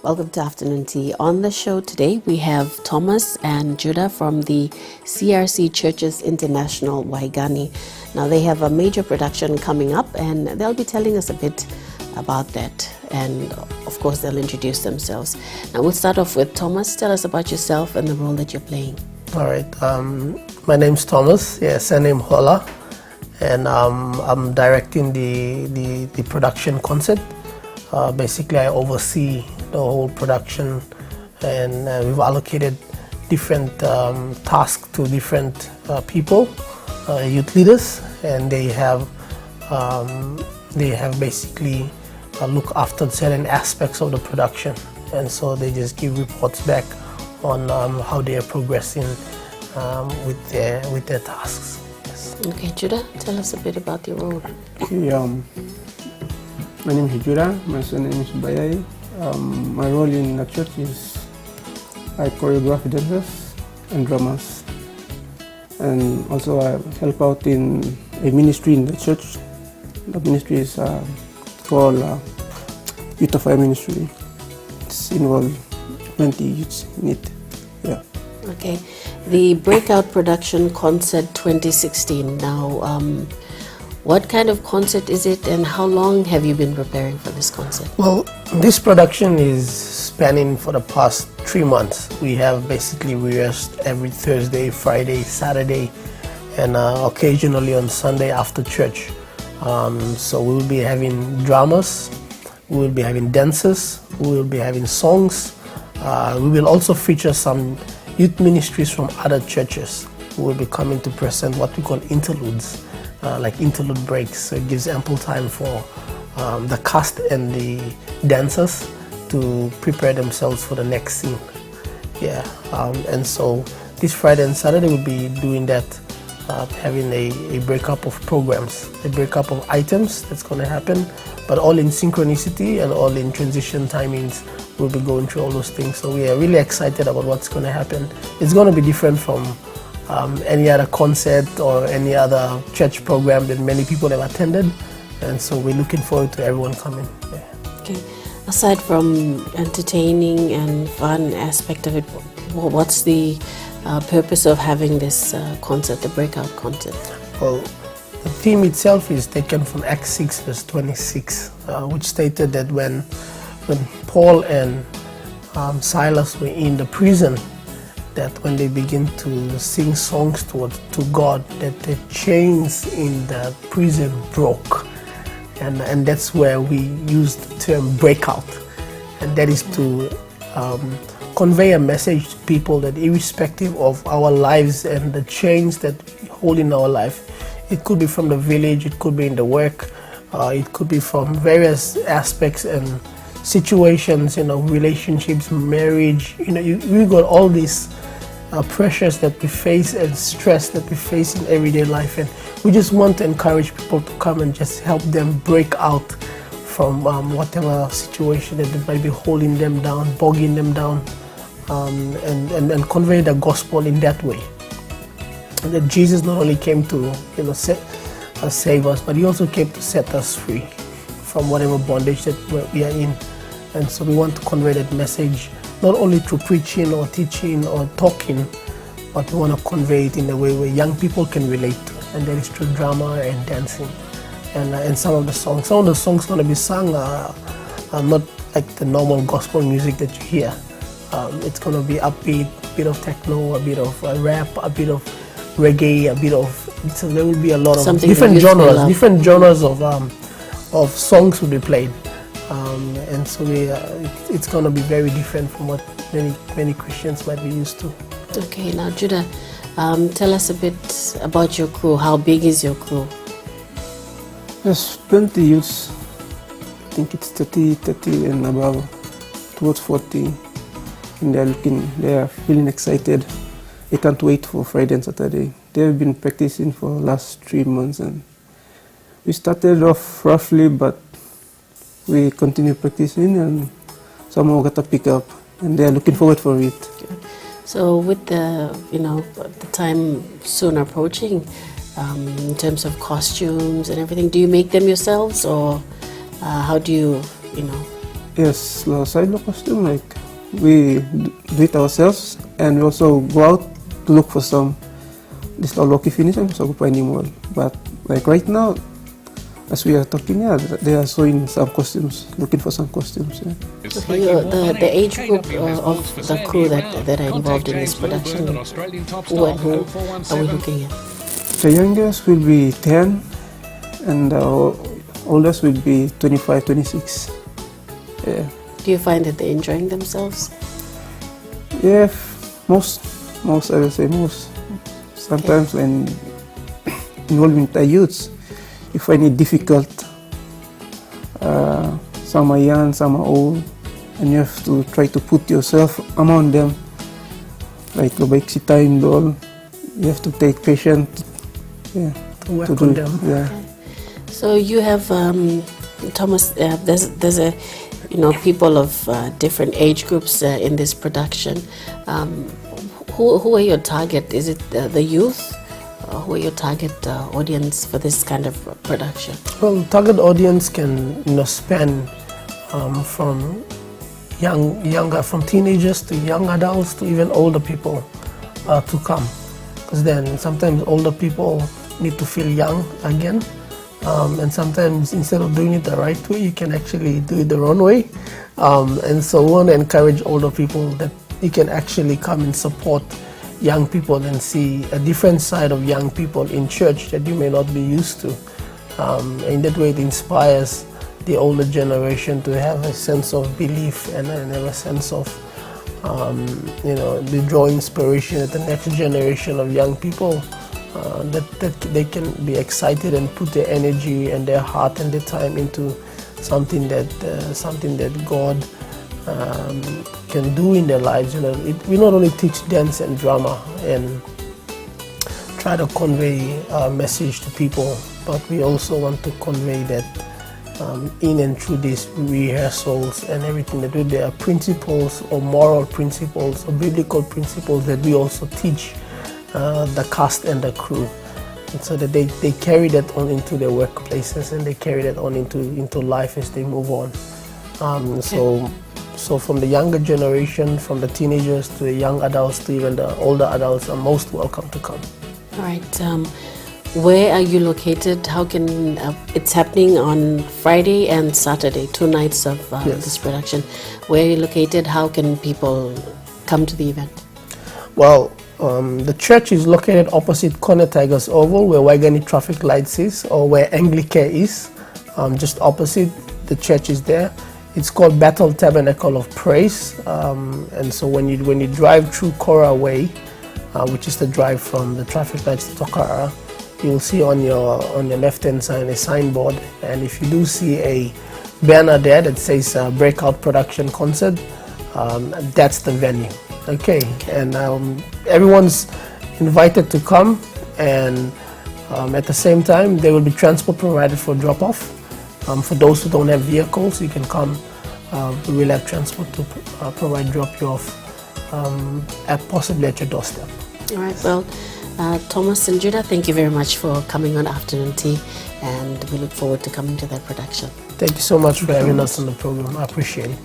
Welcome to Afternoon Tea. On the show today, we have Thomas and Judah from the CRC Churches International Waigani. Now, they have a major production coming up, and they'll be telling us a bit about that. And, of course, they'll introduce themselves. Now, we'll start off with Thomas. Tell us about yourself and the role that you're playing. All right. My name's Thomas. Surname Hola. And I'm directing the production concert. Basically, I oversee the whole production, and we've allocated different tasks to different people, youth leaders, and they have basically look after certain aspects of the production, and so they just give reports back on how they are progressing with their tasks. Yes. Okay, Judah, tell us a bit about your role. Okay, my name is Judah. My surname is Bayai. My role in the church is I choreograph dancers and drummers, and also I help out in a ministry in the church. The ministry is called Youth of Fire Ministry. It's involved 20 youths in it. Yeah. Okay, the Breakout Production Concert 2016. Now, what kind of concert is it, and how long have you been preparing for this concert? Well, this production is spanning for the past 3 months. We have basically rehearsed every Thursday, Friday, Saturday, and occasionally on Sunday after church. So we will be having dramas, we will be having dances, we will be having songs. We will also feature some youth ministries from other churches who will be coming to present what we call interludes. Like interlude breaks, so it gives ample time for the cast and the dancers to prepare themselves for the next scene. And so this Friday and Saturday we'll be doing that, having a breakup of programs, a breakup of items that's going to happen, but all in synchronicity and all in transition timings. We'll be going through all those things, so we are really excited about what's going to happen. It's going to be different from any other concert or any other church program that many people have attended, and so we're looking forward to everyone coming. Okay, aside from entertaining and fun aspect of it, what's the purpose of having this concert, the Breakout concert? Well, the theme itself is taken from Acts 6 verse 26, which stated that when Paul and Silas were in the prison, that when they begin to sing songs to God, that the chains in the prison broke, and that's where we use the term breakout, and that is to convey a message to people that irrespective of our lives and the chains that we hold in our life, it could be from the village, it could be in the work, it could be from various aspects and situations, relationships, marriage, we got all these pressures that we face and stress that we face in everyday life, and we just want to encourage people to come and just help them break out from whatever situation that might be holding them down, bogging them down, and convey the gospel in that way. And that Jesus not only came to save us, but he also came to set us free from whatever bondage that we are in. And so we want to convey that message not only through preaching or teaching or talking, but we want to convey it in a way where young people can relate to, and that is through drama and dancing. And some of the songs going to be sung are not like the normal gospel music that you hear. It's going to be upbeat, a bit of techno, a bit of rap, a bit of reggae, so there will be a lot of different genres of songs will be played. And so it's going to be very different from what many Christians might be used to. Okay, now Judah, tell us a bit about your crew. How big is your crew? There's 20 youths. I think it's 30 and above, towards 40. And they are feeling excited. They can't wait for Friday and Saturday. They have been practicing for the last 3 months, and we started off roughly, but we continue practicing, and somehow got to pick up, and they are looking forward for it. So with the time soon approaching, in terms of costumes and everything, do you make them yourselves, or how do you Yes, the silo costume, like we do it ourselves, and we also go out to look for some. This is lucky finish, so go find more. But like right now, as we are talking, yeah, they are showing some costumes, looking for some costumes. Yeah. Okay, the age group of the crew that are involved in this production, who and who are we looking at? The youngest will be 10, and the oldest will be 25, 26. Yeah. Do you find that they're enjoying themselves? Yeah, most I will say most. Sometimes when involving the youths, you find it difficult. Some are young, some are old, and you have to try to put yourself among them. Like time doll, you have to take patience. Yeah, to work on them. Yeah. Okay. So you have Thomas. There's a people of different age groups in this production. Who are your target? Is it the youth? Who are your target audience for this kind of production? Well, target audience can span from from teenagers to young adults to even older people to come, because then sometimes older people need to feel young again, and sometimes instead of doing it the right way, you can actually do it the wrong way, and so we want to encourage older people that you can actually come and support young people and see a different side of young people in church that you may not be used to. In that way, it inspires the older generation to have a sense of belief and have a sense of, they draw inspiration at the next generation of young people, that they can be excited and put their energy and their heart and their time into something that God can do in their lives. We not only teach dance and drama and try to convey a message to people, but we also want to convey that in and through these rehearsals and everything that we do, there are principles or moral principles or biblical principles that we also teach the cast and the crew, and so that they carry that on into their workplaces and they carry that on into life as they move on. So from the younger generation, from the teenagers to the young adults to even the older adults, are most welcome to come. All right. Where are you located? How can it's happening on Friday and Saturday, 2 nights of Yes. this production. Where are you located? How can people come to the event? Well, the church is located opposite Corner Tigers Oval, where Waigani Traffic Lights is, or where Anglicare is. Just opposite, the church is there. It's called BETHEL Tabernacle of Praise, and so when you drive through Kora Way, which is the drive from the traffic lights to Tokara, you'll see on your left-hand side a signboard, and if you do see a banner there that says Breakout Production Concert, that's the venue. Okay, and everyone's invited to come, and at the same time there will be transport provided for drop-off. For those who don't have vehicles, you can come. We will have transport to provide drop you off possibly at your doorstep. All right. Well, Thomas and Judah, thank you very much for coming on Afternoon Tea, and we look forward to coming to that production. Thank you so much for having us on the program. I appreciate it.